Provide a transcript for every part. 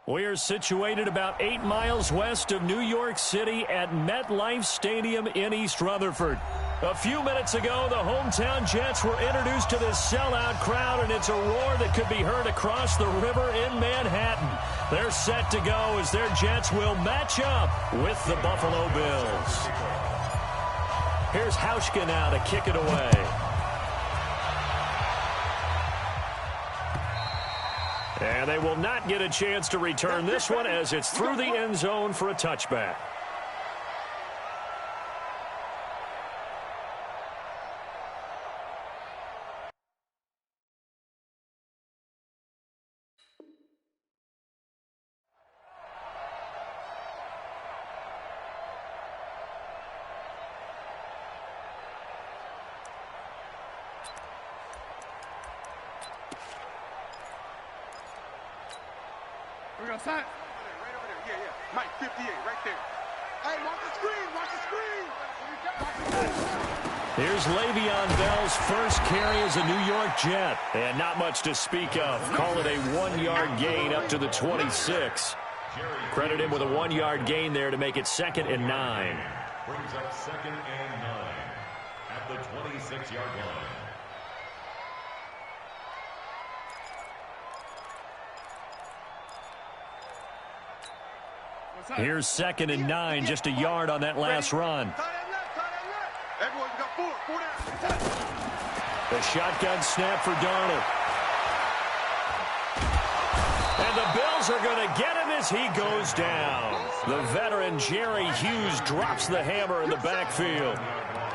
We're situated about 8 miles west of New York City at MetLife Stadium in East Rutherford. A few minutes ago, the hometown Jets were introduced to this sellout crowd, and it's a roar that could be heard across the river in Manhattan. They're set to go as their Jets will match up with the Buffalo Bills. Here's Hauschka now to kick it away. And they will not get a chance to return this one as it's through the end zone for a touchback. We're going to sign. Right over there. Yeah. Mike, 58, right there. Hey, watch the screen. Here's Le'Veon Bell's first carry as a New York Jet. And not much to speak of. Call it a 1-yard gain up to the 26. Credit him with a 1-yard gain there to make it 2nd and 9. Brings up 2nd and 9 at the 26-yard line. Here's 2nd and 9, just a yard on that last run. Everyone's got four down. The shotgun snap for Darnold. And the Bills are going to get him as he goes down. The veteran Jerry Hughes drops the hammer in the backfield.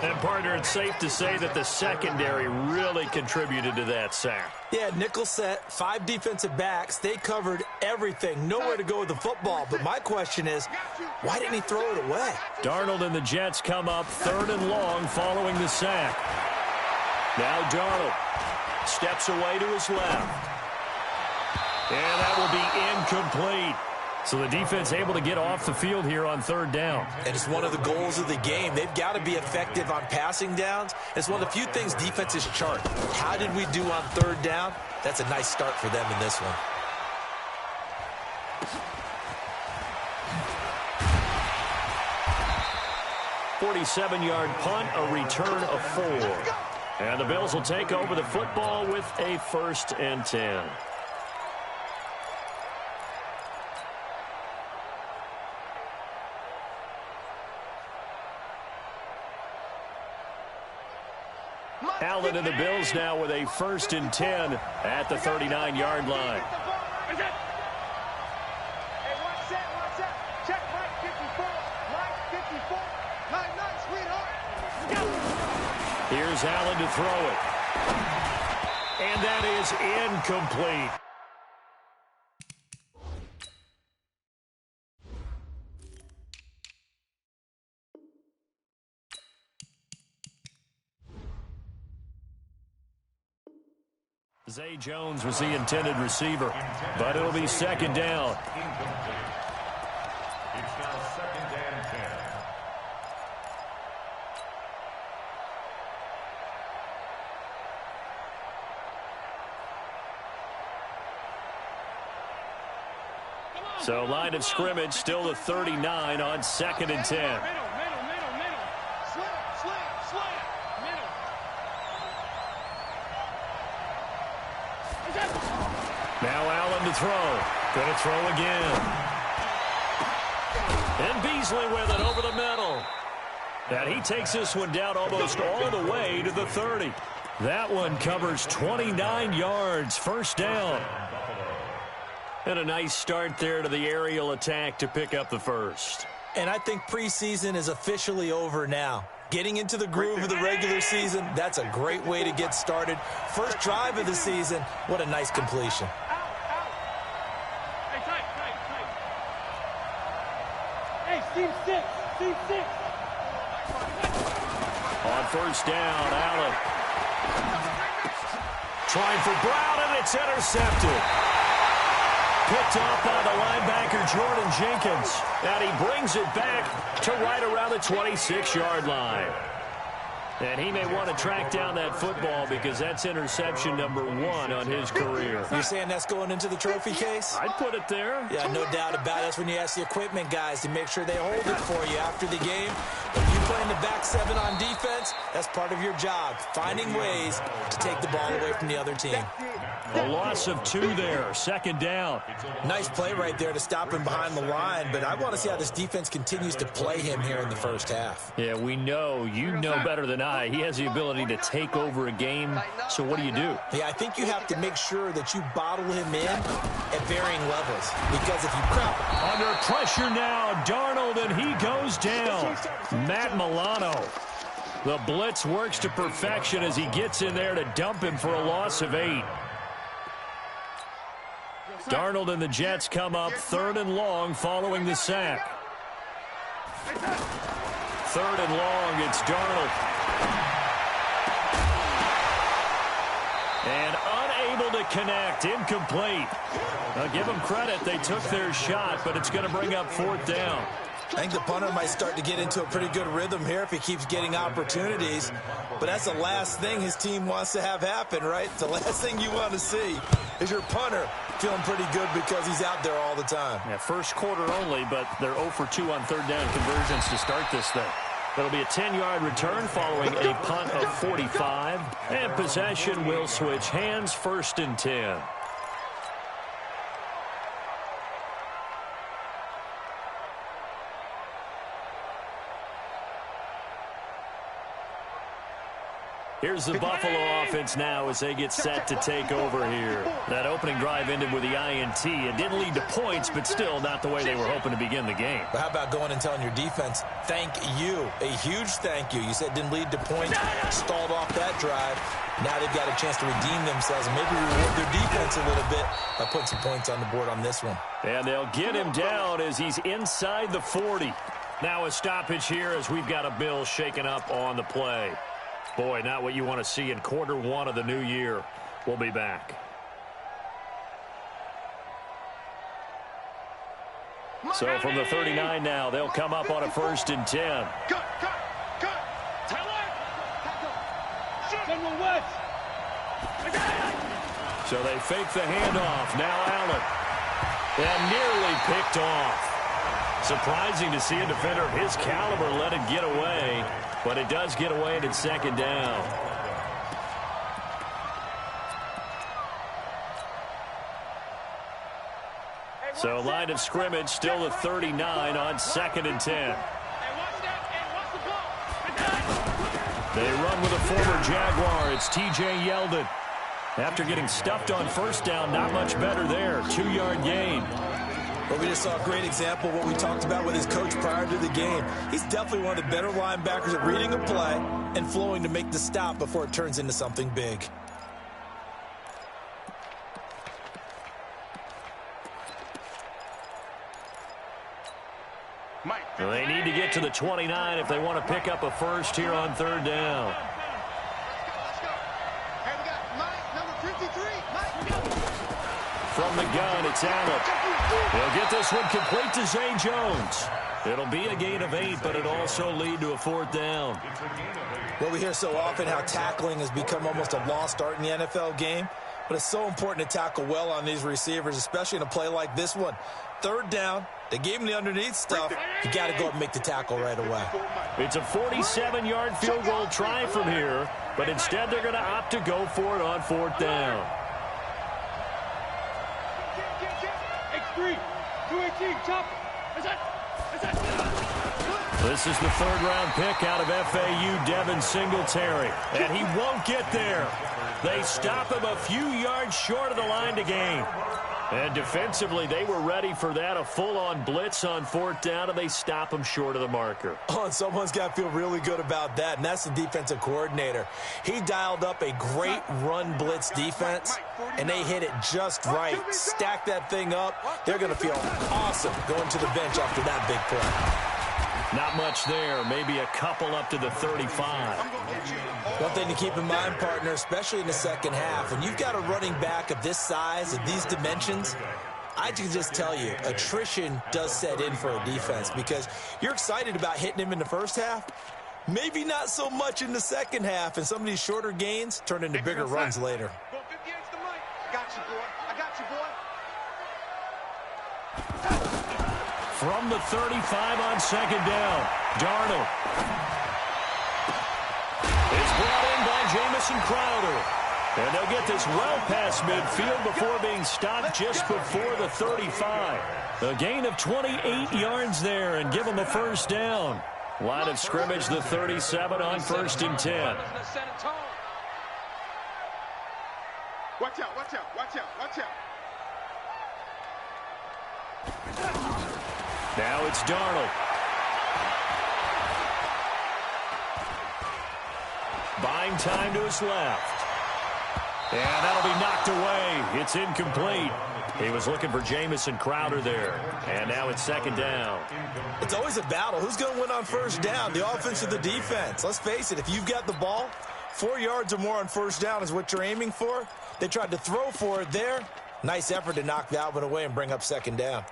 And, partner, it's safe to say that the secondary really contributed to that sack. Yeah, nickel set, 5 defensive backs. They covered everything. Nowhere to go with the football. But my question is, why didn't he throw it away? Darnold and the Jets come up 3rd and long following the sack. Now Darnold steps away to his left. And that will be incomplete. So the defense able to get off the field here on 3rd down. And it's one of the goals of the game. They've got to be effective on passing downs. It's one of the few things defenses chart. How did we do on 3rd down? That's a nice start for them in this one. .47-yard punt, a return of 4. And the Bills will take over the football with a 1st and 10. Allen and the Bills now with a 1st and 10 at the 39-yard line. Here's Allen to throw it. And that is incomplete. Zay Jones was the intended receiver, but it'll be 2nd down. It's now 2nd and 10. So line of scrimmage still the 39 on 2nd and 10. Now Allen to throw. Going to throw again. And Beasley with it over the middle. And he takes this one down almost all the way to the 30. That one covers 29 yards. 1st down. And a nice start there to the aerial attack to pick up the 1st. And I think preseason is officially over now. Getting into the groove of the regular season, that's a great way to get started. First drive of the season, what a nice completion. Hey, Steve 6. On 1st down, Allen. Trying for Brown, and it's intercepted. Picked up by the linebacker, Jordan Jenkins. And he brings it back to right around the 26-yard line. And he may want to track down that football because that's interception number 1 on his career. You're saying that's going into the trophy case? I'd put it there. Yeah, no doubt about it. That's when you ask the equipment guys to make sure they hold it for you after the game. If you play in the back 7 on defense, that's part of your job, finding ways to take the ball away from the other team. A loss of 2 there, second down. Nice play right there to stop him behind the line, but I want to see how this defense continues to play him here in the first half. Yeah, we know. You know better than I. He has the ability to take over a game, so what do you do? Yeah, I think you have to make sure that you bottle him in at varying levels, because if you crowd... Under pressure now, Darnold, and he goes down. Matt Milano. The blitz works to perfection as he gets in there to dump him for a loss of 8. Darnold and the Jets come up 3rd and long following the sack. 3rd and long, it's Darnold. And unable to connect, incomplete. I'll give them credit, they took their shot, but it's going to bring up 4th down. I think the punter might start to get into a pretty good rhythm here if he keeps getting opportunities. But that's the last thing his team wants to have happen, right? The last thing you want to see is your punter feeling pretty good because he's out there all the time. Yeah, first quarter only, but they're 0 for 2 on 3rd down conversions to start this thing. It'll be a 10-yard return following a punt of 45. And possession will switch hands, 1st and 10. Here's the Buffalo offense now as they get set to take over here. That opening drive ended with the INT. It didn't lead to points, but still not the way they were hoping to begin the game. But how about going and telling your defense, thank you, a huge thank you. You said it didn't lead to points, stalled off that drive. Now they've got a chance to redeem themselves and maybe reward their defense a little bit by putting some points on the board on this one. And they'll get him down as he's inside the 40. Now a stoppage here as we've got a Bill shaken up on the play. Boy, not what you want to see in quarter 1 of the new year. We'll be back. So from the 39 now, they'll come up on a 1st and 10. So they fake the handoff. Now Allen. And nearly picked off. Surprising to see a defender of his caliber let it get away. But it does get away and it's 2nd down. So line of scrimmage still at 39 on 2nd and 10. They run with a former Jaguar. It's T.J. Yeldon. After getting stuffed on 1st down, not much better there. 2-yard gain. But we just saw a great example of what we talked about with his coach prior to the game. He's definitely one of the better linebackers at reading a play and flowing to make the stop before it turns into something big. Well, they need to get to the 29 if they want to pick up a 1st here on 3rd down. From the gun, it's Allen. They'll get this one complete to Zay Jones. It'll be a gain of 8, but it'll also lead to a 4th down. Well, we hear so often how tackling has become almost a lost art in the NFL game, but it's so important to tackle well on these receivers, especially in a play like this one. 3rd down, they gave him the underneath stuff. You got to go up and make the tackle right away. It's a 47-yard field goal try from here, but instead they're going to opt to go for it on 4th down. This is the 3rd-round pick out of FAU, Devin Singletary. And he won't get there. They stop him a few yards short of the line to gain. And defensively, they were ready for that, a full-on blitz on 4th down, and they stop him short of the marker. Oh, and someone's got to feel really good about that, and that's the defensive coordinator. He dialed up a great run blitz defense, and they hit it just right. Stack that thing up. They're going to feel awesome going to the bench after that big play. Not much there, maybe a couple up to the 35. One thing to keep in mind, partner, especially in the second half, when you've got a running back of this size, of these dimensions, I can just tell you, attrition does set in for a defense because you're excited about hitting him in the first half, Maybe not so much in the second half, and some of these shorter gains turn into bigger runs later. Go 58 to the mic. I got you, boy. I got you, boy. From the 35 on second down, Darnold is brought in by Jamison Crowder. And they'll get this well past midfield before being stopped just before the 35. A gain of 28 yards there and give them a first down. Line of scrimmage, the 37 on 1st and 10. Watch out, watch out, watch out, watch out. Now it's Darnold. Buying time to his left. And that'll be knocked away. It's incomplete. He was looking for Jamison Crowder there. And now it's second down. It's always a battle. Who's going to win on first down, the offense or the defense? Let's face it, if you've got the ball, 4 yards or more on first down is what you're aiming for. They tried to throw for it there. Nice effort to knock that one away and bring up second down.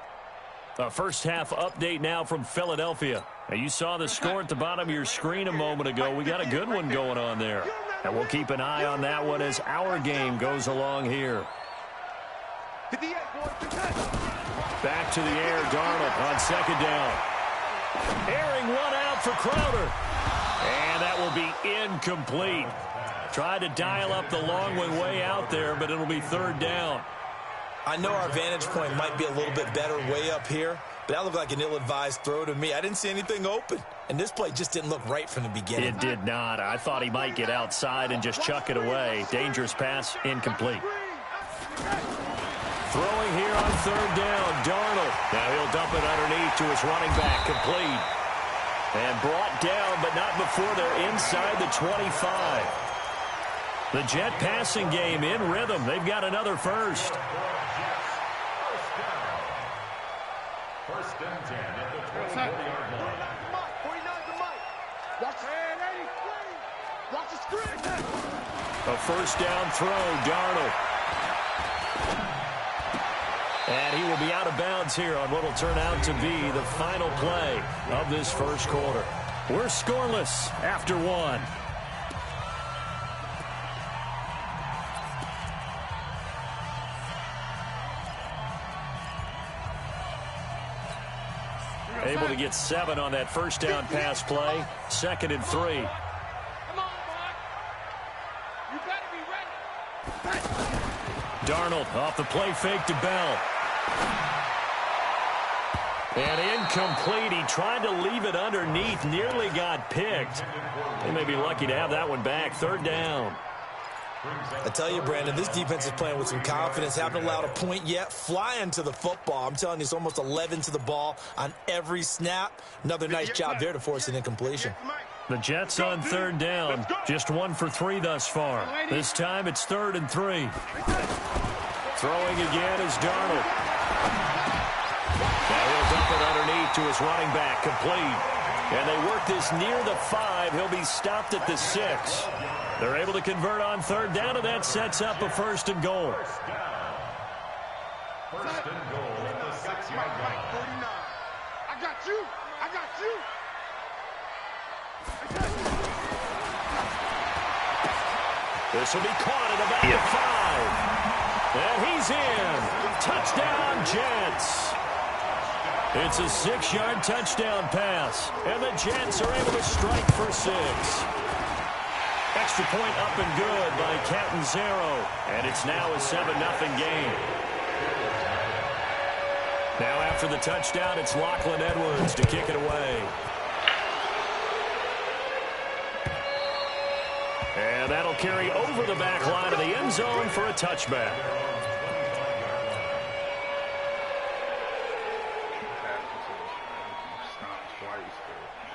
A first half update now from Philadelphia. Now you saw the score at the bottom of your screen a moment ago. We got a good one going on there. And we'll keep an eye on that one as our game goes along here. Back to the air, Darnold on second down. Airing one out for Crowder. And that will be incomplete. Tried to dial up the long one way out there, but it'll be third down. I know our vantage point might be a little bit better way up here, but that looked like an ill-advised throw to me. I didn't see anything open, and this play just didn't look right from the beginning. It did not. I thought he might get outside and just chuck it away. Dangerous pass, incomplete. Throwing here on third down, Darnold. Now he'll dump it underneath to his running back, complete. And brought down, but not before they're inside the 25. The Jet passing game in rhythm. They've got another first. First and 10 at the 24-yard line. 49's the mic. Watch the screen. A first down throw, Darnold. And he will be out of bounds here on what will turn out to be the final play of this first quarter. We're scoreless after one. Able to get 7 on that first down pass play. 2nd and 3. Come on, boy. You better be ready. Darnold off the play fake to Bell. And incomplete. He tried to leave it underneath. Nearly got picked. They may be lucky to have that one back. Third down. I tell you, Brandon, this defense is playing with some confidence. Haven't allowed a point yet. Flying to the football. I'm telling you, it's almost 11 to the ball on every snap. Another nice job there to force an incompletion. The Jets on third down. Just 1 for 3 thus far. This time it's 3rd and 3. Throwing again is Darnold. Now he'll dump it underneath to his running back, complete. And they work this near the 5. He'll be stopped at the 6. They're able to convert on third down, and that sets up a 1st and goal. First and goal at the 6-yard line. 49. I got you. I got you. This will be caught at about the 5. And he's in. Touchdown, Jets. It's a 6-yard touchdown pass, and the Jets are able to strike for 6. Extra point up and good by Catanzaro, and it's now a 7-0 game. Now after the touchdown, it's Lachlan Edwards to kick it away. And that'll carry over the back line of the end zone for a touchback.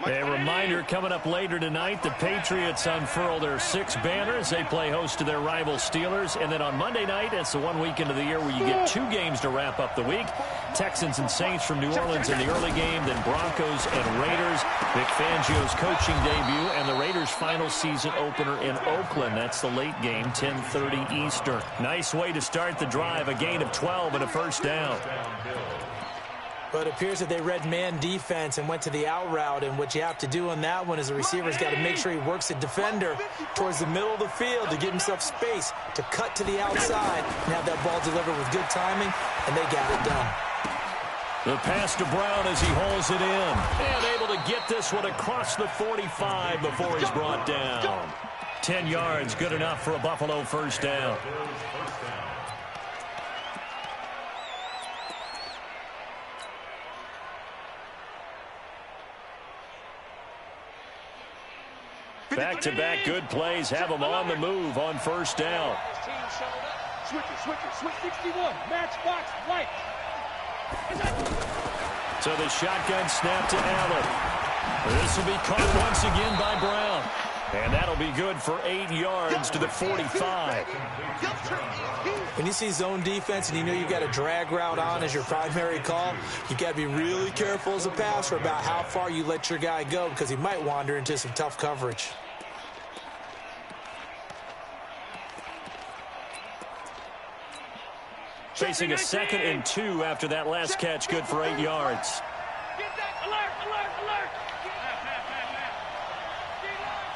A reminder coming up later tonight, the Patriots unfurl their 6 banners. They play host to their rival Steelers. And then on Monday night, it's the one weekend of the year where you get 2 games to wrap up the week. Texans and Saints from New Orleans in the early game, then Broncos and Raiders. Vic Fangio's coaching debut and the Raiders' final season opener in Oakland. That's the late game, 10:30 Eastern. Nice way to start the drive, a gain of 12 and a first down. But it appears that they read man defense and went to the out route, and what you have to do on that one is the receiver's got to make sure he works the defender towards the middle of the field to give himself space to cut to the outside and have that ball delivered with good timing, and they got it done. The pass to Brown as he hauls it in, and able to get this one across the 45 before he's brought down. 10 yards, good enough for a Buffalo first down. Back-to-back good plays have them on the move on first down. Switch 61, match box, right. So the shotgun snap to Allen. This will be caught once again by Brown. And that'll be good for 8 yards to the 45. When you see zone defense and you know you've got a drag route on as your primary call, you got to be really careful as a passer about how far you let your guy go because he might wander into some tough coverage. Facing a 2nd and 2 after that last catch, good for 8 yards. Get that alert.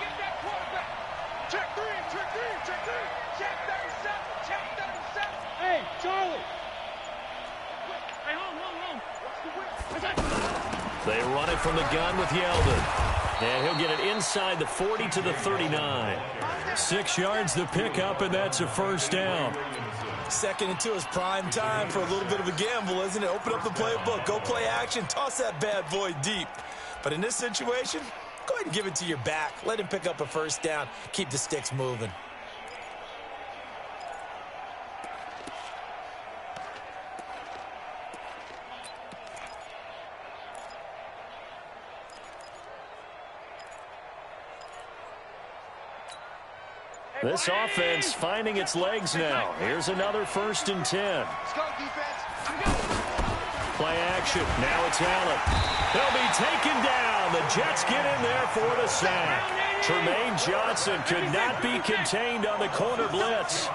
Get that quarterback. Check 37. Hey, Charlie. Hey, hold. They run it from the gun with Yeldon. And he'll get it inside the 40 to the 39. 6 yards the pickup, and that's a first down. 2nd and 2 is prime time for a little bit of a gamble, isn't it? Open up the playbook, go play action, toss that bad boy deep. But in this situation, go ahead and give it to your back. Let him pick up a first down. Keep the sticks moving. This offense finding its legs now. Here's another 1st and 10. Let's go, defense. Play action. Now it's Allen. He'll be taken down. The Jets get in there for the sack. Tremaine Johnson could not be contained on the corner blitz.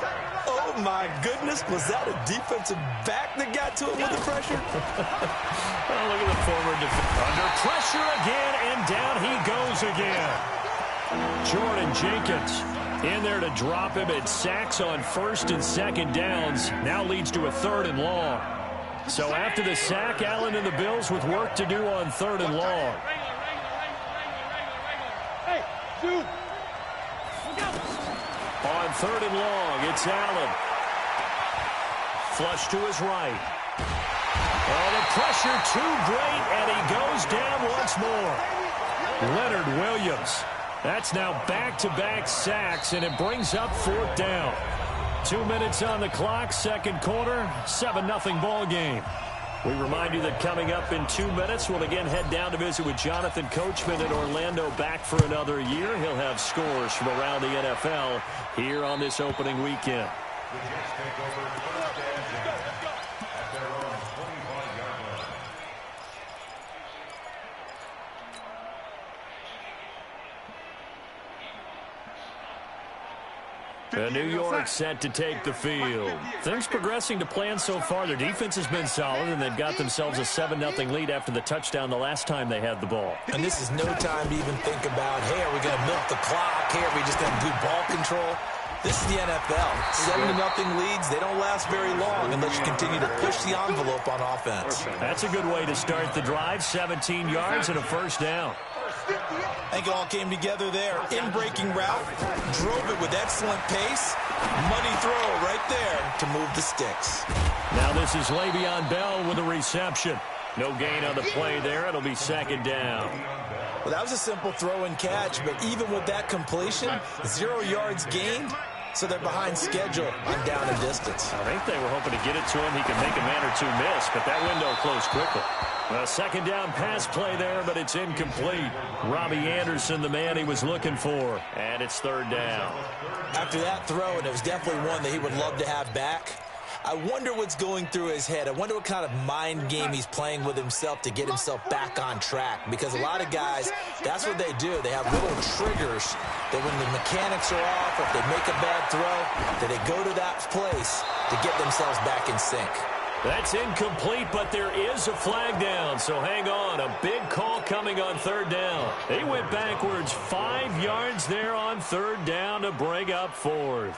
Oh, my goodness. Was that a defensive back that got to him with the pressure? Oh, look at the forward defense. Under pressure again, and down he goes again. Jordan Jenkins in there to drop him. It sacks on 1st and 2nd downs. Now leads to a 3rd and long. So after the sack, Allen and the Bills with work to do on 3rd and long. Hey, dude. On 3rd and long, it's Allen. Flush to his right. Oh, the pressure too great, and he goes down once more. Leonard Williams. That's now back-to-back sacks, and it brings up 4th down. 2 minutes on the clock, 2nd quarter, 7-0 ball game. We remind you that coming up in 2 minutes, we'll again head down to visit with Jonathan Coachman in Orlando, back for another year. He'll have scores from around the NFL here on this opening weekend. The Jets take over 1st and 10 at their own 25-yard line. New York set to take the field. Things progressing to plan so far. Their defense has been solid, and they've got themselves a 7-0 lead after the touchdown the last time they had the ball. And this is no time to even think about, hey, are we going to milk the clock? Hey, are we just going to do ball control? This is the NFL. 7-0 leads, they don't last very long unless you continue to push the envelope on offense. That's a good way to start the drive. 17 yards and a first down. I think it all came together there. In-breaking route, drove it with excellent pace. Money throw right there to move the sticks. Now this is Le'Veon Bell with a reception. No gain on the play there. It'll be 2nd down. Well, that was a simple throw and catch, but even with that completion, 0 yards gained, so they're behind schedule on down and distance. I think they were hoping to get it to him. He could make a man or two miss, but that window closed quickly. A 2nd down pass play there, but it's incomplete. Robbie Anderson, the man he was looking for, and it's 3rd down. After that throw, and it was definitely one that he would love to have back, I wonder what's going through his head. I wonder what kind of mind game he's playing with himself to get himself back on track. Because a lot of guys, that's what they do. They have little triggers that when the mechanics are off, or if they make a bad throw, that they go to that place to get themselves back in sync. That's incomplete, but there is a flag down, so hang on. A big call coming on third down. They went backwards 5 yards there on third down to bring up fourth.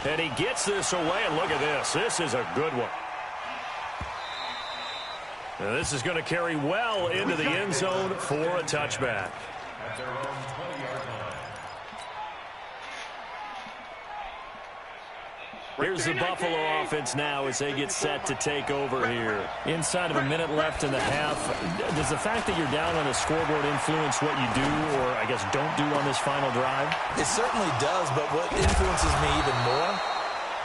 And he gets this away, and look at this. This is a good one. Now this is going to carry well into the end zone for a touchback. At their own 20-yard line. Here's the Buffalo offense now as they get set to take over here. Inside of a minute left in the half, does the fact that you're down on the scoreboard influence what you do or, I guess, don't do on this final drive? It certainly does, but what influences me even more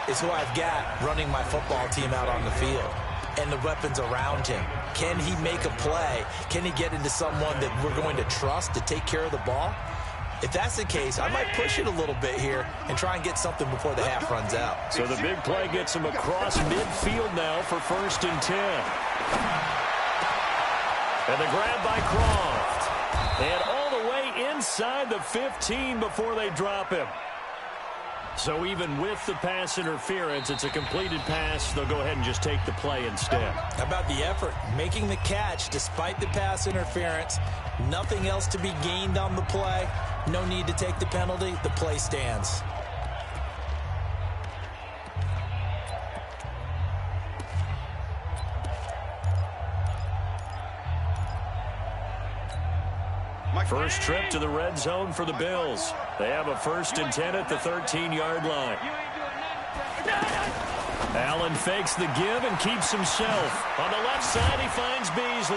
is who I've got running my football team out on the field and the weapons around him. Can he make a play? Can he get into someone that we're going to trust to take care of the ball? If that's the case, I might push it a little bit here and try and get something before the half runs out. So the big play gets him across midfield now for 1st and 10. And the grab by Croft. And all the way inside the 15 before they drop him. So even with the pass interference, it's a completed pass. They'll go ahead and just take the play instead. How about the effort? Making the catch despite the pass interference. Nothing else to be gained on the play. No need to take the penalty. The play stands. First trip to the red zone for the Bills. They have a 1st and 10 at the 13-yard line. Allen fakes the give and keeps himself. On the left side, he finds Beasley.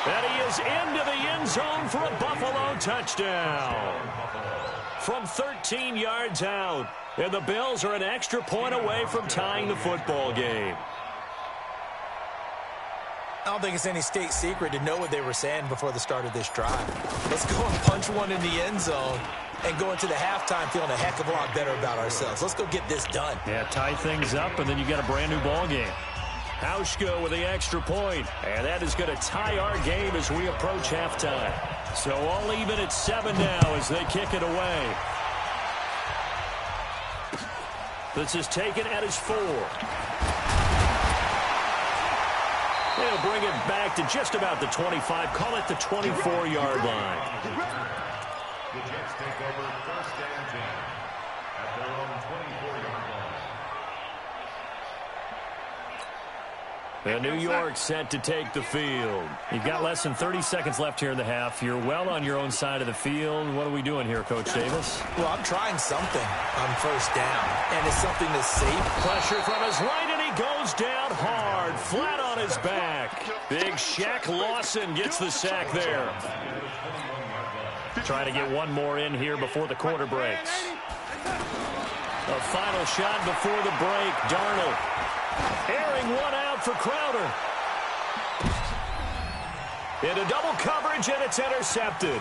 And he is into the end zone for a Buffalo touchdown. From 13 yards out. And the Bills are an extra point away from tying the football game. I don't think it's any state secret to know what they were saying before the start of this drive. Let's go and punch one in the end zone and go into the halftime feeling a heck of a lot better about ourselves. Let's go get this done. Yeah, tie things up, and then you got a brand-new ball game. Hauschka with the extra point, and that is going to tie our game as we approach halftime. So all even at 7 now as they kick it away. This is taken at his 4. They'll bring it back to just about the 25. Call it the 24-yard line. The Jets take over 1st and 10 at their own 24-yard line. And New York set to take the field. You've got less than 30 seconds left here in the half. You're well on your own side of the field. What are we doing here, Coach Davis? Well, I'm trying something on 1st down, and it's something that's safe. Pressure from his right, and he goes down hard, flat on his back. Big Shaq Lawson gets the sack there. Trying to get one more in here before the quarter breaks. A final shot before the break. Darnold airing one out for Crowder. Into double coverage, and it's intercepted.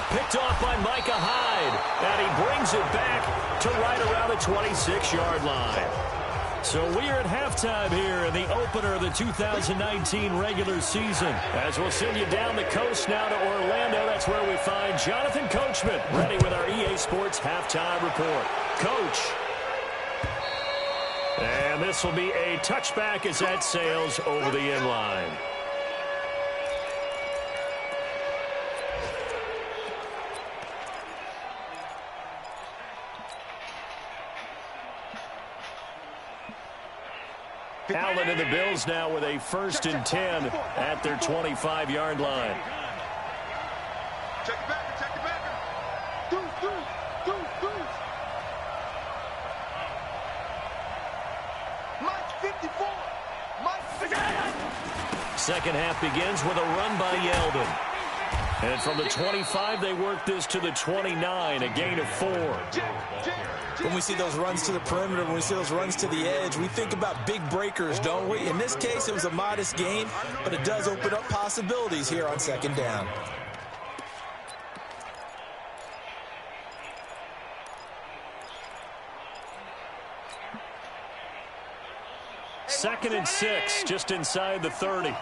Picked off by Micah Hyde, and he brings it back to right around the 26-yard line. So we're at halftime here in the opener of the 2019 regular season. As we'll send you down the coast now to Orlando, that's where we find Jonathan Coachman ready with our EA Sports halftime report. Coach. And this will be a touchback as that sails over the end line. Allen and the Bills now with a 1st and 10 at their 25-yard line. Check it back. Deuce. Mike 54. Second half begins with a run by Yeldon. And from the 25, they work this to the 29, a gain of 4. When we see those runs to the perimeter, when we see those runs to the edge, we think about big breakers, don't we? In this case, it was a modest gain, but it does open up possibilities here on 2nd down. Second and 6, just inside the 30.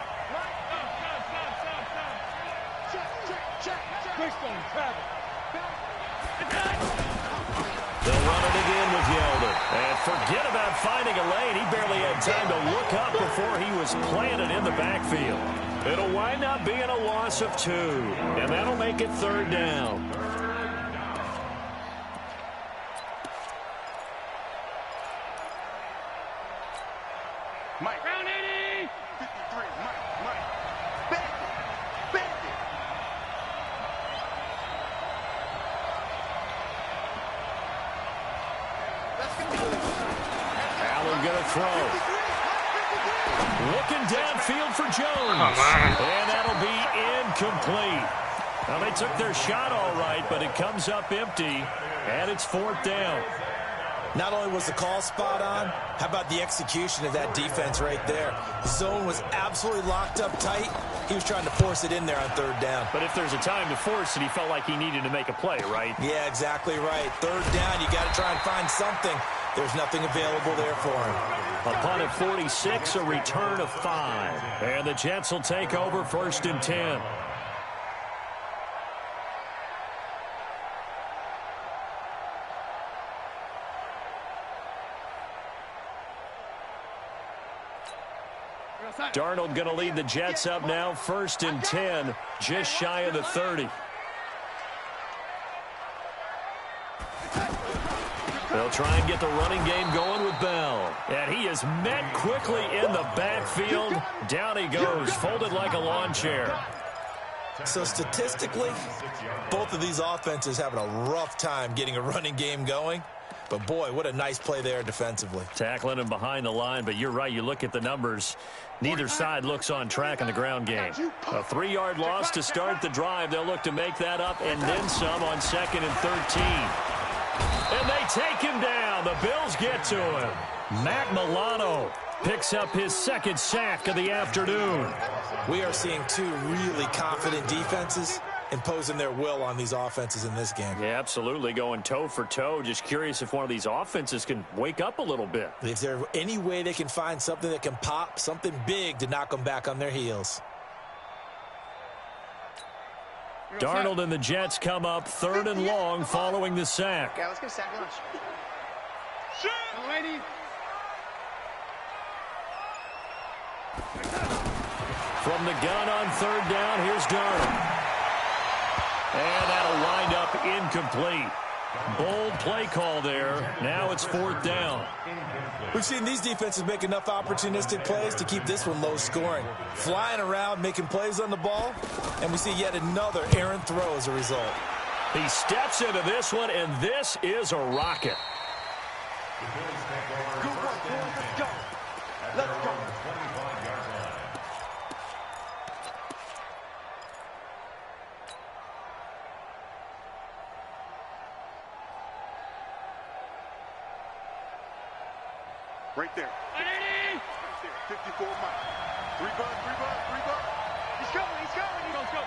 They'll run it again with Yeldon. And forget about finding a lane. He barely had time to look up before he was planted in the backfield. It'll wind up being a loss of 2, and that'll make it 3rd down. Mike. Round 80. 53. Mike. Bandit. Allen going to throw. Looking downfield for Jones. And that'll be incomplete. Well, they took their shot all right, but it comes up empty, and it's 4th down. Not only was the call spot on, how about the execution of that defense right there? The zone was absolutely locked up tight. He was trying to force it in there on 3rd down. But if there's a time to force it, he felt like he needed to make a play, right? Yeah, exactly right. 3rd down, you got to try and find something. There's nothing available there for him. A punt at 46, a return of 5. And the Jets will take over 1st and 10. Darnold going to lead the Jets up now, 1st and 10, just shy of the 30. They'll try and get the running game going with Bell. And he is met quickly in the backfield. Down he goes, folded like a lawn chair. So statistically, both of these offenses having a rough time getting a running game going. But, boy, what a nice play there defensively. Tackling him behind the line, but you're right. You look at the numbers. Neither side looks on track in the ground game. A 3-yard loss to start the drive. They'll look to make that up and then some on 2nd and 13. And they take him down. The Bills get to him. Matt Milano picks up his 2nd sack of the afternoon. We are seeing 2 really confident defenses imposing their will on these offenses in this game. Yeah, absolutely, going toe for toe. Just curious if one of these offenses can wake up a little bit. Is there any way they can find something that can pop, something big to knock them back on their heels? Darnold and the Jets come up 3rd and long following the sack. Yeah, let's get a sack lunch. Lady. From the gun on 3rd down, here's Darnold. And that'll wind up incomplete. Bold play call there. Now it's 4th down. We've seen these defenses make enough opportunistic plays to keep this one low scoring. Flying around, making plays on the ball, and we see yet another errant throw as a result. He steps into this one, and this is a rocket. Good work, boys. Let's go. Let's go. Right there. 54 Mike. 3 bud. He's coming. Let's go.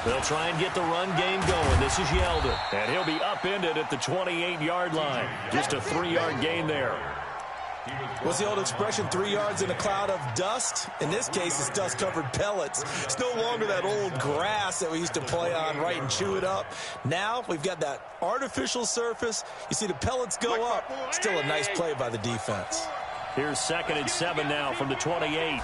They'll try and get the run game going. This is Yeldon. And he'll be upended at the 28-yard line. Just a 3-yard gain there. What's the old expression, 3 yards in a cloud of dust? In this case, it's dust-covered pellets. It's no longer that old grass that we used to play on, right, and chew it up. Now we've got that artificial surface. You see the pellets go up. Still a nice play by the defense. Here's 2nd and 7 now from the 28.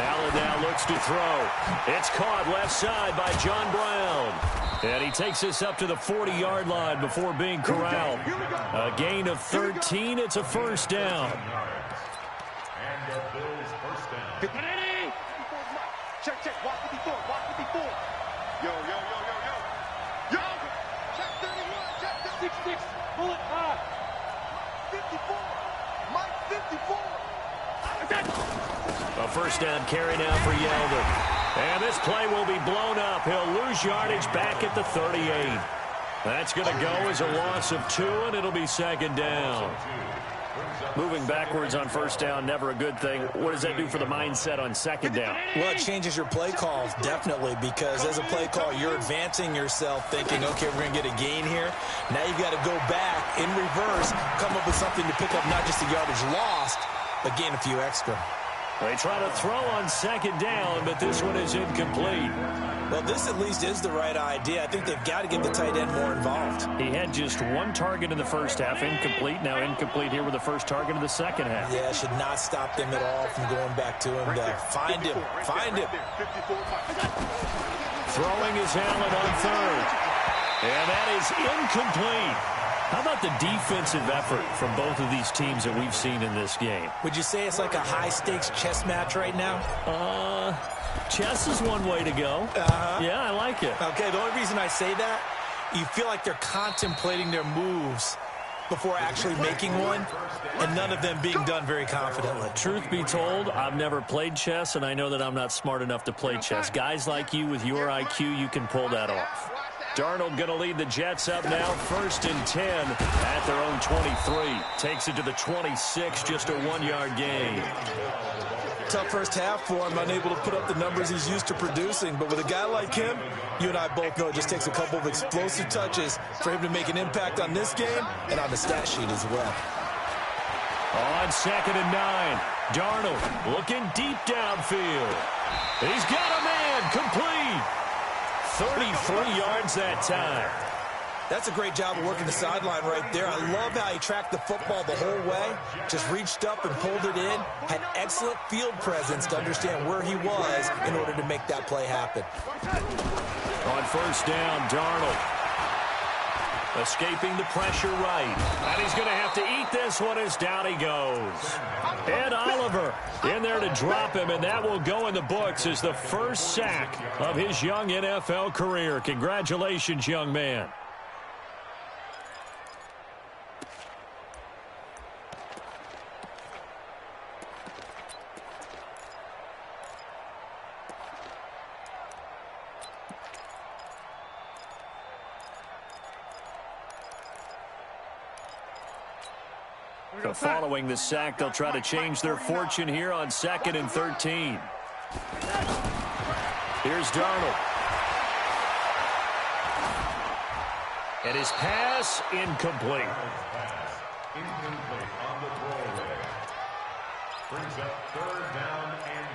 Allen now looks to throw. It's caught left side by John Brown. And he takes us up to the 40-yard line before being corralled. A gain of 13. It's a 1st down. And the Bills' 1st down. Check. Walk 54. Yo. Check 31. Check 66. Bullet high. 54. Mike 54. A 1st down carry now for Yeldon. And this play will be blown up. He'll lose yardage back at the 38. That's going to go as a loss of 2, and it'll be 2nd down. Moving backwards on 1st down, never a good thing. What does that do for the mindset on 2nd down? Well, it changes your play calls, definitely, because as a play call, you're advancing yourself thinking, okay, we're going to get a gain here. Now you've got to go back in reverse, come up with something to pick up not just the yardage lost, but gain a few extra. They try to throw on second down, but this one is incomplete. Well, this at least is the right idea. I think they've got to get the tight end more involved. He had just one target in the first half, incomplete. Now incomplete here with the first target of the second half. Yeah, should not stop them at all from going back to him. Find him. Find him. Throwing is Allen on third. And that is incomplete. How about the defensive effort from both of these teams that we've seen in this game? Would you say it's like a high-stakes chess match right now? Chess is one way to go. Yeah, I like it. Okay, the only reason I say that, you feel like they're contemplating their moves before actually making one, and none of them being done very confidently. Truth be told, I've never played chess, and I know that I'm not smart enough to play chess. Guys like you with your IQ, you can pull that off. Darnold going to lead the Jets up now, 1st and 10 at their own 23. Takes it to the 26, just a 1-yard gain. Tough first half for him, unable to put up the numbers he's used to producing. But with a guy like him, you and I both know it just takes a couple of explosive touches for him to make an impact on this game and on the stat sheet as well. On 2nd and 9, Darnold looking deep downfield. He's got a man, complete. 33 yards that time. That's a great job of working the sideline right there. I love how he tracked the football the whole way. Just reached up and pulled it in. Had excellent field presence to understand where he was in order to make that play happen. On 1st down, Darnold escaping the pressure right. And he's going to have to eat this one as down he goes. Ed Oliver in there to drop him, and that will go in the books as the first sack of his young NFL career. Congratulations, young man. Following the sack, they'll try to change their fortune here on 2nd and 13. Here's Darnold. And his pass incomplete. Incomplete on the throwaway. Brings up 3rd down and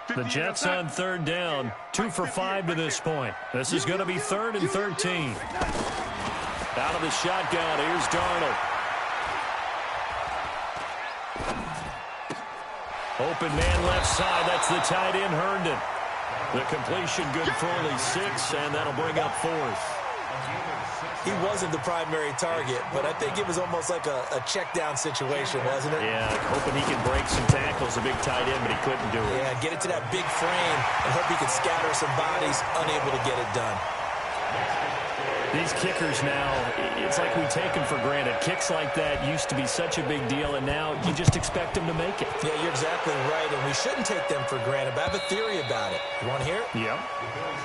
13. The Jets on 3rd down, 2 for 5 to this point. This is going to be 3rd and 13. Out of the shotgun, here's Darnold. Open man left side, that's the tight end, Herndon. The completion good for only 6, and that'll bring up 4th. He wasn't the primary target, but I think it was almost like a check down situation, wasn't it? Yeah, hoping he can break some tackles, a big tight end, but he couldn't do it. Yeah, get it to that big frame and hope he could scatter some bodies, unable to get it done. These kickers now, it's like we take them for granted. Kicks like that used to be such a big deal, and now you just expect them to make it. Yeah, you're exactly right, and we shouldn't take them for granted, but I have a theory about it. You want to hear it? Yep.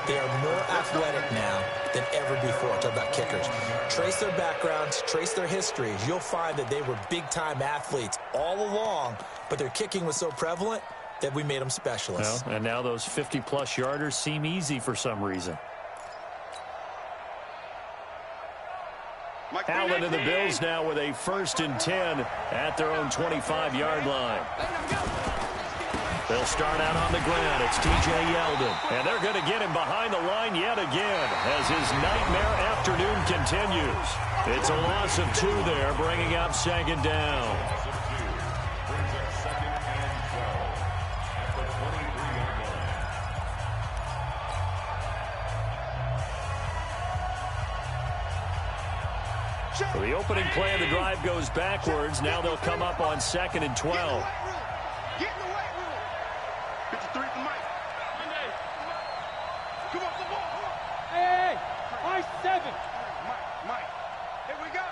They are more athletic now than ever before. Talk about kickers. Trace their backgrounds, trace their histories. You'll find that they were big-time athletes all along, but their kicking was so prevalent that we made them specialists. Well, and now those 50-plus yarders seem easy for some reason. Allen and the Bills now with a 1st and 10 at their own 25-yard line. They'll start out on the ground. It's T.J. Yeldon. And they're going to get him behind the line yet again as his nightmare afternoon continues. It's a loss of 2 there, bringing up 2nd down. So the opening play of the drive goes backwards. Now they'll come up on 2nd and 12. Get in the weight room. 53 for Mike. Come on. Hey, my 7. Mike. Here we go.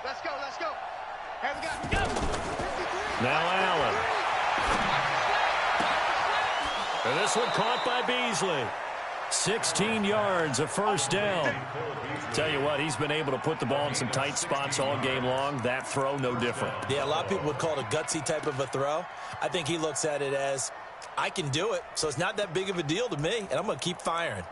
Let's go. Here we go. Now Allen. And this one caught by Beasley. 16 yards, a 1st down. Tell you what, he's been able to put the ball in some tight spots all game long. That throw, no different. Yeah, a lot of people would call it a gutsy type of a throw. I think he looks at it as, I can do it, so it's not that big of a deal to me, and I'm going to keep firing.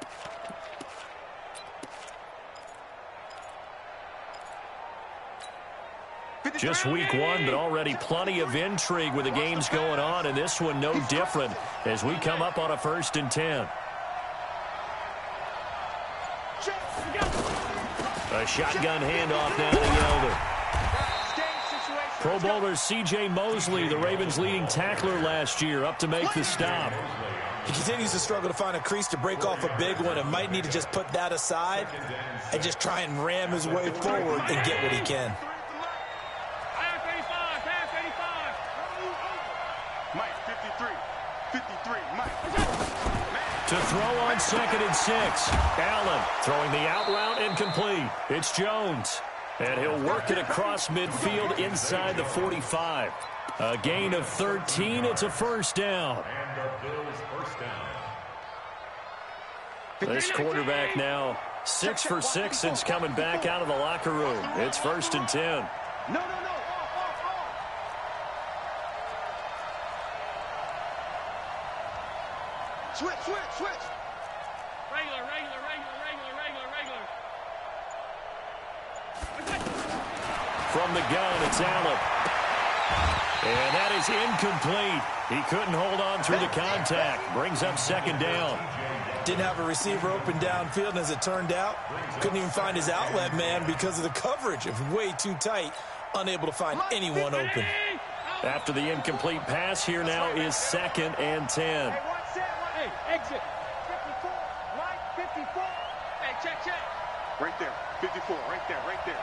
Just week one, but already plenty of intrigue with the games going on, and this one no different as we come up on a 1st and 10. A shotgun handoff now to Yeldon. Pro Bowler C.J. Mosley, the Ravens' leading tackler last year, up to make the stop. He continues to struggle to find a crease to break off a big one and might need to just put that aside and just try and ram his way forward and get what he can. Mike, 53, Mike. To throw on 2nd and 6. Allen throwing the out route incomplete. It's Jones. And he'll work it across midfield inside the 45. A gain of 13. It's a 1st down. And the Bills' 1st down. This quarterback now 6 for 6 since coming back out of the locker room. It's 1st and 10. No. Switch. Regular. From the gun, it's Allen. And that is incomplete. He couldn't hold on through the contact. Brings up 2nd down. Didn't have a receiver open downfield, and as it turned out, couldn't even find his outlet man because of the coverage. It was way too tight, unable to find anyone open. After the incomplete pass, here now is 2nd and 10. Hey, exit. 54. Mike, 54. Hey, check. Right there, 54, right there.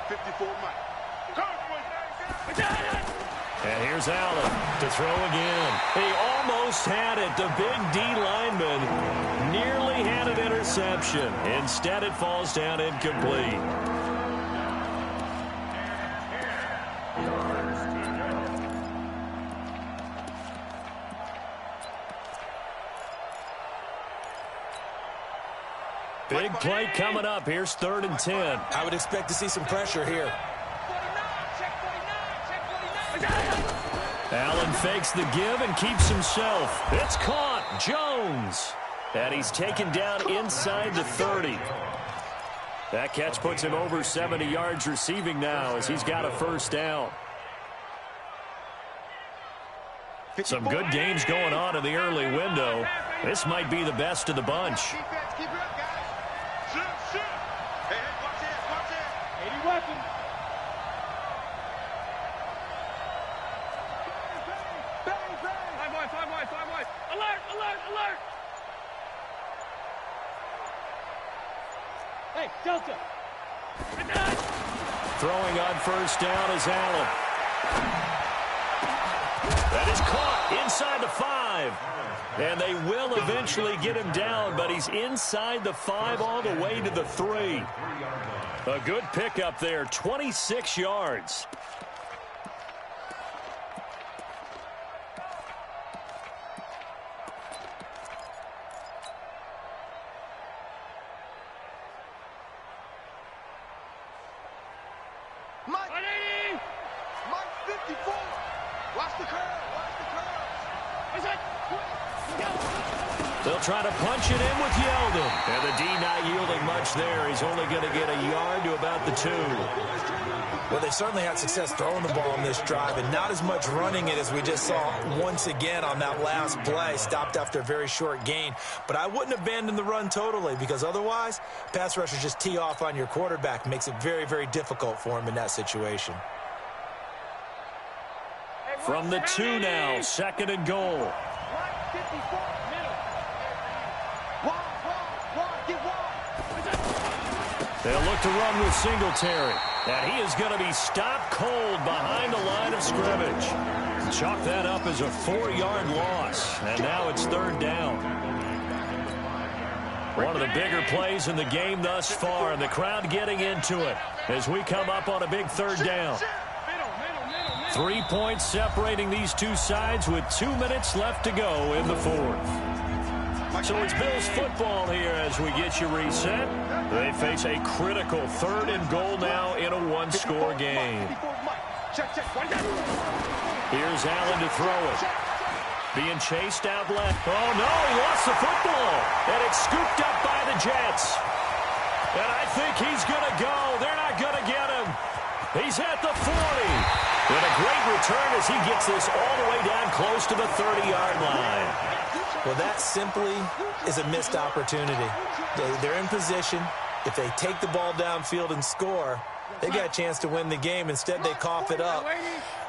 54, Mike. And here's Allen to throw again. He almost had it. The big D lineman nearly had an interception. Instead, it falls down incomplete. Big play coming up. Here's 3rd and 10. I would expect to see some pressure here. Allen fakes the give and keeps himself. It's caught. Jones. And he's taken down inside the 30. That catch puts him over 70 yards receiving now as he's got a 1st down. Some good games going on in the early window. This might be the best of the bunch. Keep it up, guys. Shoot. Hey, watch it. 80 weapon. Five wide. Alert. Hey, Delta. Throwing on 1st down is Allen. That is caught inside the 5. And they will eventually get him down, but he's inside the 5 all the way to the 3. A good pickup there, 26 yards. Mike, 54. Watch the curve. They'll try to punch it in with Yeldon. And the D not yielding much there. He's only going to get a yard to about the 2. Well, they certainly had success throwing the ball on this drive and not as much running it as we just saw once again on that last play. Stopped after a very short gain. But I wouldn't abandon the run totally because otherwise, pass rushers just tee off on your quarterback. Makes it very, very difficult for him in that situation. From the 2 now, 2nd and goal. They'll look to run with Singletary. And he is going to be stopped cold behind the line of scrimmage. Chalk that up as a 4-yard loss. And now it's 3rd down. One of the bigger plays in the game thus far, and the crowd getting into it as we come up on a big 3rd down. 3 points separating these two sides with 2 minutes left to go in the 4th. So it's Bills football here as we get you reset. They face a critical 3rd and goal now in a 1-score game. Here's Allen to throw it. Being chased out left. Oh, no, he lost the football. And it's scooped up by the Jets. And I think he's going to go. They're not going to get him. He's at the 40. return as he gets this all the way down close to the 30-yard line. Well, that simply is a missed opportunity. They're in position. If they take the ball downfield and score, they got a chance to win the game. Instead, they cough it up.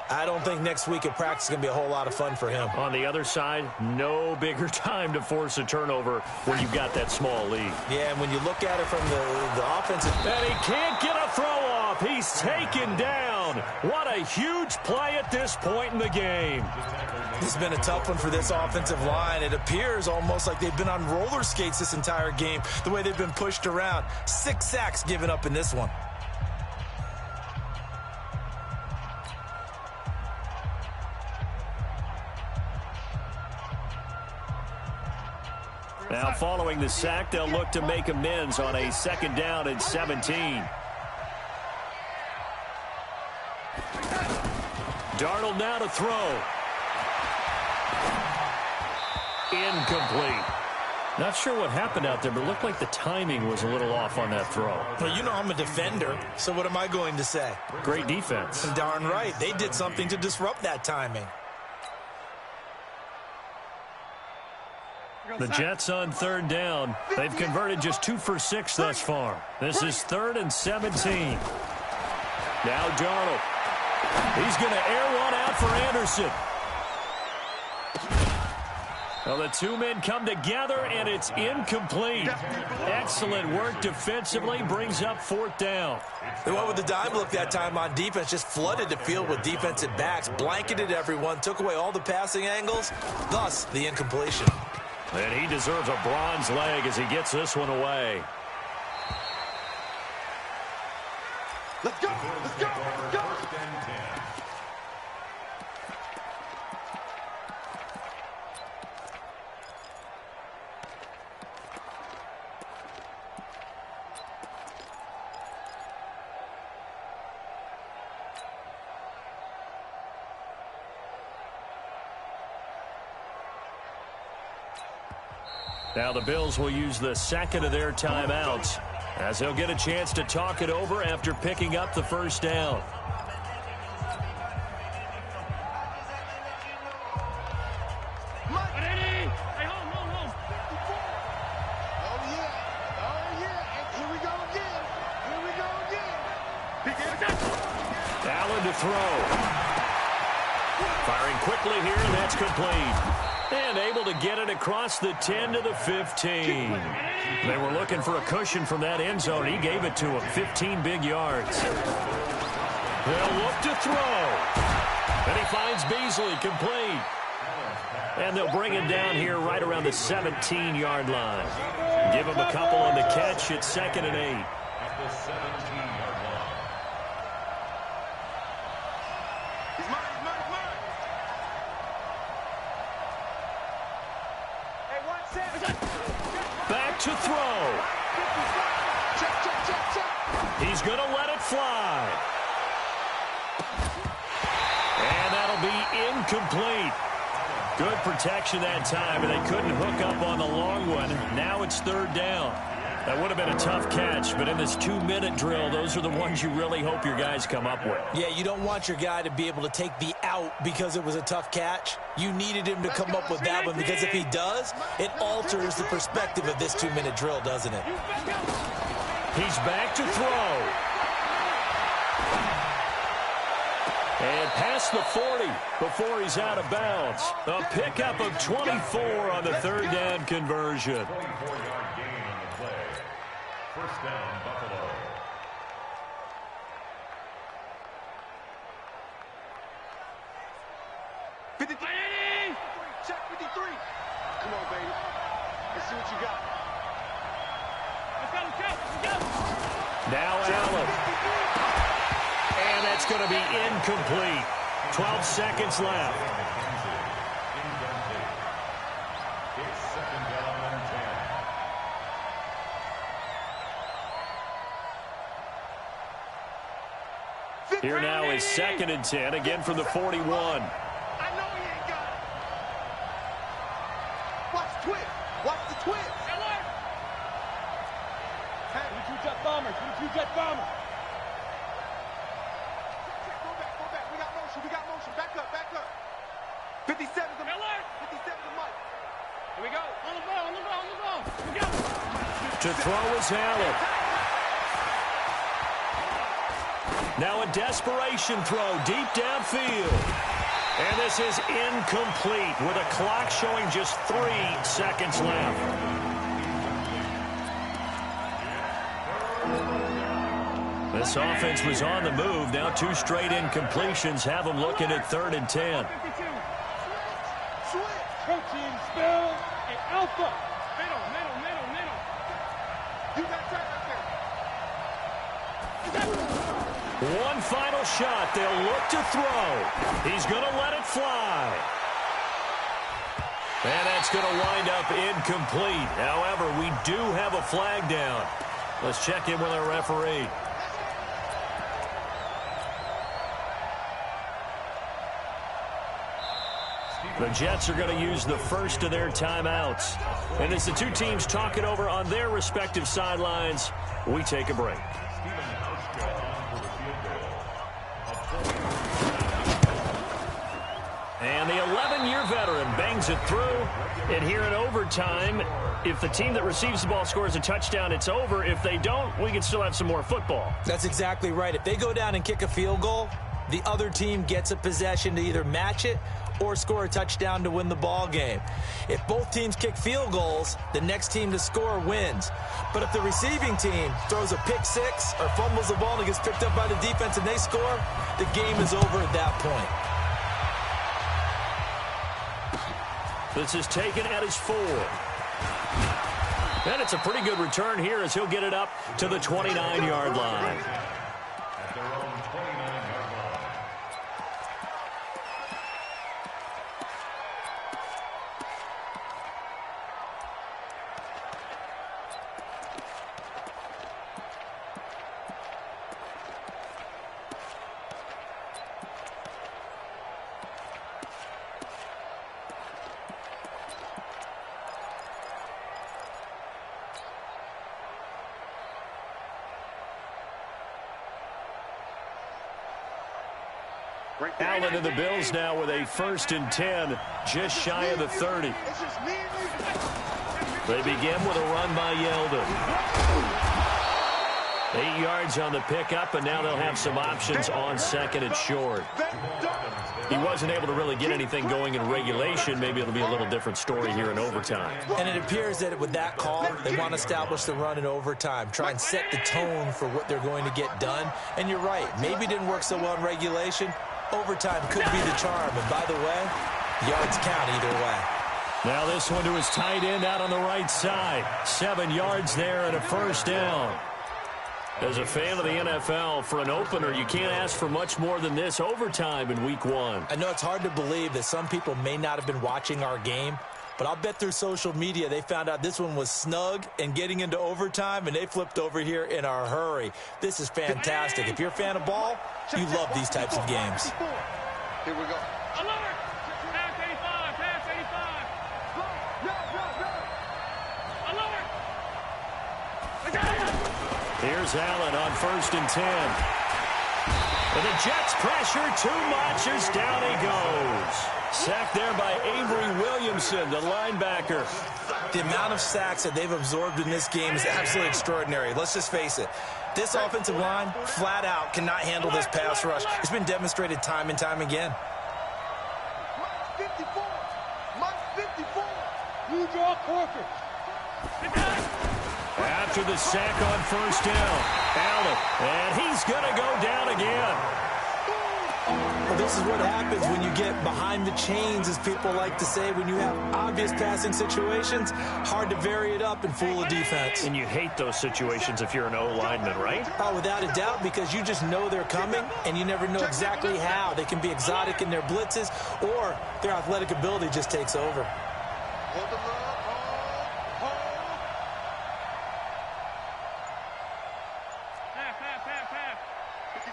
I don't think next week at practice is going to be a whole lot of fun for him. On the other side, no bigger time to force a turnover when you've got that small lead. Yeah, and when you look at it from the offensive... And he can't get a throw off. He's taken down. What a huge play at this point in the game. This has been a tough one for this offensive line. It appears almost like they've been on roller skates this entire game, the way they've been pushed around. 6 sacks given up in this one. Now, following the sack, they'll look to make amends on a 2nd down and 17. Darnold now to throw. Incomplete. Not sure what happened out there, but it looked like the timing was a little off on that throw. Well, you know I'm a defender, so what am I going to say? Great defense. Darn right. They did something to disrupt that timing. The Jets on 3rd down. They've converted just 2 for 6 thus far. This is 3rd and 17. Now Darnold. He's going to air one out for Anderson. Well, the 2 men come together, and it's incomplete. Excellent work defensively. Brings up 4th down. They went with the dime look that time on defense. Just flooded the field with defensive backs. Blanketed everyone. Took away all the passing angles. Thus, the incompletion. And he deserves a bronze leg as he gets this one away. Let's go! Let's go! Let's go! Now the Bills will use the 2nd of their timeouts as they'll get a chance to talk it over after picking up the 1st down. Allen to throw. Firing quickly here, and that's complete. And able to get it across the 10 to the 15. They were looking for a cushion from that end zone. He gave it to him. 15 big yards. They'll look to throw. And he finds Beasley complete. And they'll bring him down here right around the 17-yard line. Give him a couple on the catch. It's 2nd and 8. At the 17-yard line. He's mine, he's mine, he's mine. Hey, 1 7. Back to throw. Check, check, check, check. He's going to let it fly. And that'll be incomplete. Good protection that time, and they couldn't hook up on the long one. Now it's 3rd down. That would have been a tough catch, but in this 2-minute drill, those are the ones you really hope your guys come up with. Yeah, you don't want your guy to be able to take the out because it was a tough catch. You needed him to come up with that one because if he does, it alters the perspective of this 2-minute drill, doesn't it? He's back to throw. And past the 40 before he's out of bounds. A pickup of 24 on the 3rd down conversion. 24-yard gain on the play. 1st down, Buffalo. Check 53. Come on, baby. Let's see what you got. Let's go. Now Allen. And that's going to be incomplete. 12 seconds left. It's 2nd down and 10. Here now is 2nd and 10, again from the 41. I know he ain't got it. Watch the twist. Watch the twist. Hey, 22 jet bombers. 22 jet bombers. go back. We got motion. Back 57 to Mike. 57 to Mike. Here we go. On the ball, on the ball, on the ball. Here we go. To throw is Allen. Now a desperation throw deep downfield. And this is incomplete with a clock showing just 3 seconds left. This offense was on the move. Now 2 straight incompletions have them looking at 3rd and 10. Coaching spell and alpha. Middle. You got that right there. One final shot. They'll look to throw. He's going to let it fly. And that's going to wind up incomplete. However, we do have a flag down. Let's check in with our referee. The Jets are going to use the first of their timeouts. And as the 2 teams talk it over on their respective sidelines, we take a break. And the 11-year veteran bangs it through. And here in overtime, if the team that receives the ball scores a touchdown, it's over. If they don't, we can still have some more football. That's exactly right. If they go down and kick a field goal, the other team gets a possession to either match it or score a touchdown to win the ball game. If both teams kick field goals, the next team to score wins. But if the receiving team throws a pick 6 or fumbles the ball and gets picked up by the defense and they score, the game is over at that point. This is taken at his 4. And it's a pretty good return here as he'll get it up to the 29-yard line. At their own 29-yard line. Allen and the Bills now with a 1st and 10, just shy of the 30. They begin with a run by Yeldon. 8 yards on the pickup, and now they'll have some options on 2nd and short. He wasn't able to really get anything going in regulation. Maybe it'll be a little different story here in overtime. And it appears that with that call, they want to establish the run in overtime, try and set the tone for what they're going to get done. And you're right, maybe it didn't work so well in regulation. Overtime could be the charm. And by the way, yards count either way. Now this one to his tight end out on the right side. 7 yards there and a 1st down. As a fan of the NFL, for an opener, you can't ask for much more than this overtime in week 1. I know it's hard to believe that some people may not have been watching our game, but I'll bet through social media they found out this one was snug and getting into overtime, and they flipped over here in a hurry. This is fantastic. If you're a fan of ball, you love these types of games. Here we go. Alert! Pass 85, pass 85. Alert! Here's Allen on 1st and 10. And the Jets pressure too much as down he goes. Sacked there by Avery Williamson, the linebacker. The amount of sacks that they've absorbed in this game is absolutely extraordinary. Let's just face it. This offensive line, flat out, cannot handle this pass rush. It's been demonstrated time and time again. Mike 54. Mike 54. You draw Corker. After the sack on 1st down, Allen, and he's going to go down again. Well, this is what happens when you get behind the chains, as people like to say. When you have obvious passing situations, hard to vary it up and fool a defense. And you hate those situations if you're an O-lineman, right? Oh, without a doubt, because you just know they're coming, and you never know exactly how. They can be exotic in their blitzes, or their athletic ability just takes over. Hold them up. Hold. Pass.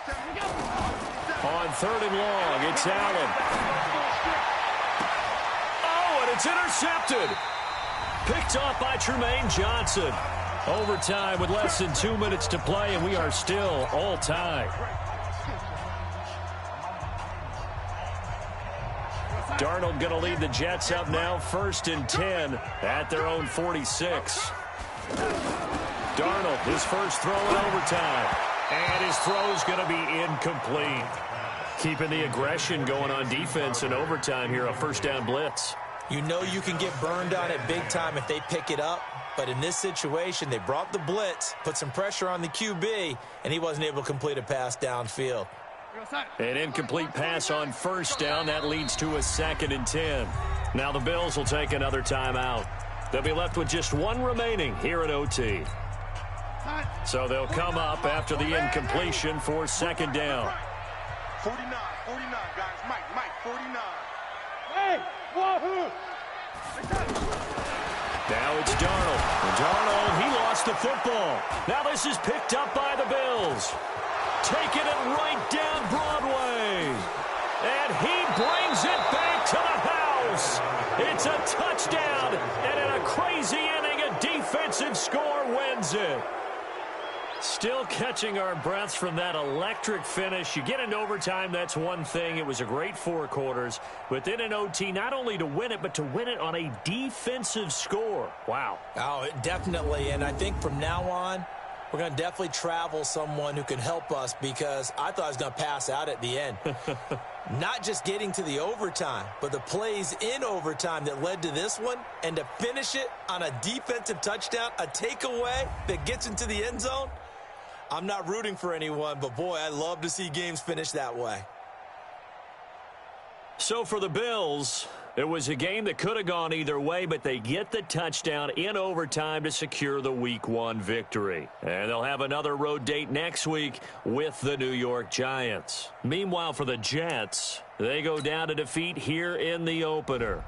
Here we go. On 3rd and long, it's Allen. Oh, and it's intercepted. Picked off by Tremaine Johnson. Overtime with less than 2 minutes to play, and we are still all tied. Darnold going to lead the Jets up now, 1st and 10 at their own 46. Darnold, his first throw in overtime. And his throw is going to be incomplete. Keeping the aggression going on defense in overtime here, a first down blitz. You know you can get burned on it big time if they pick it up. But in this situation, they brought the blitz, put some pressure on the QB, and he wasn't able to complete a pass downfield. An incomplete pass on first down. That leads to a 2nd and 10. Now the Bills will take another timeout. They'll be left with just one remaining here at OT. So they'll come up after the incompletion for 2nd down. 49, guys. Mike, 49. Hey, wahoo! Now it's Darnold. Darnold, he lost the football. Now this is picked up by the Bills. Taking it right down Broadway. And he brings it back to the house. It's a touchdown. And in a crazy inning, a defensive score wins it. Still catching our breaths from that electric finish. You get into overtime, that's one thing. It was a great 4 quarters. But then in OT, not only to win it, but to win it on a defensive score. Wow. Oh, definitely. And I think from now on, we're going to definitely travel someone who can help us, because I thought I was going to pass out at the end. Not just getting to the overtime, but the plays in overtime that led to this one, and to finish it on a defensive touchdown, a takeaway that gets into the end zone. I'm not rooting for anyone, but boy, I love to see games finish that way. So for the Bills, it was a game that could have gone either way, but they get the touchdown in overtime to secure the Week 1 victory. And they'll have another road date next week with the New York Giants. Meanwhile, for the Jets, they go down to defeat here in the opener.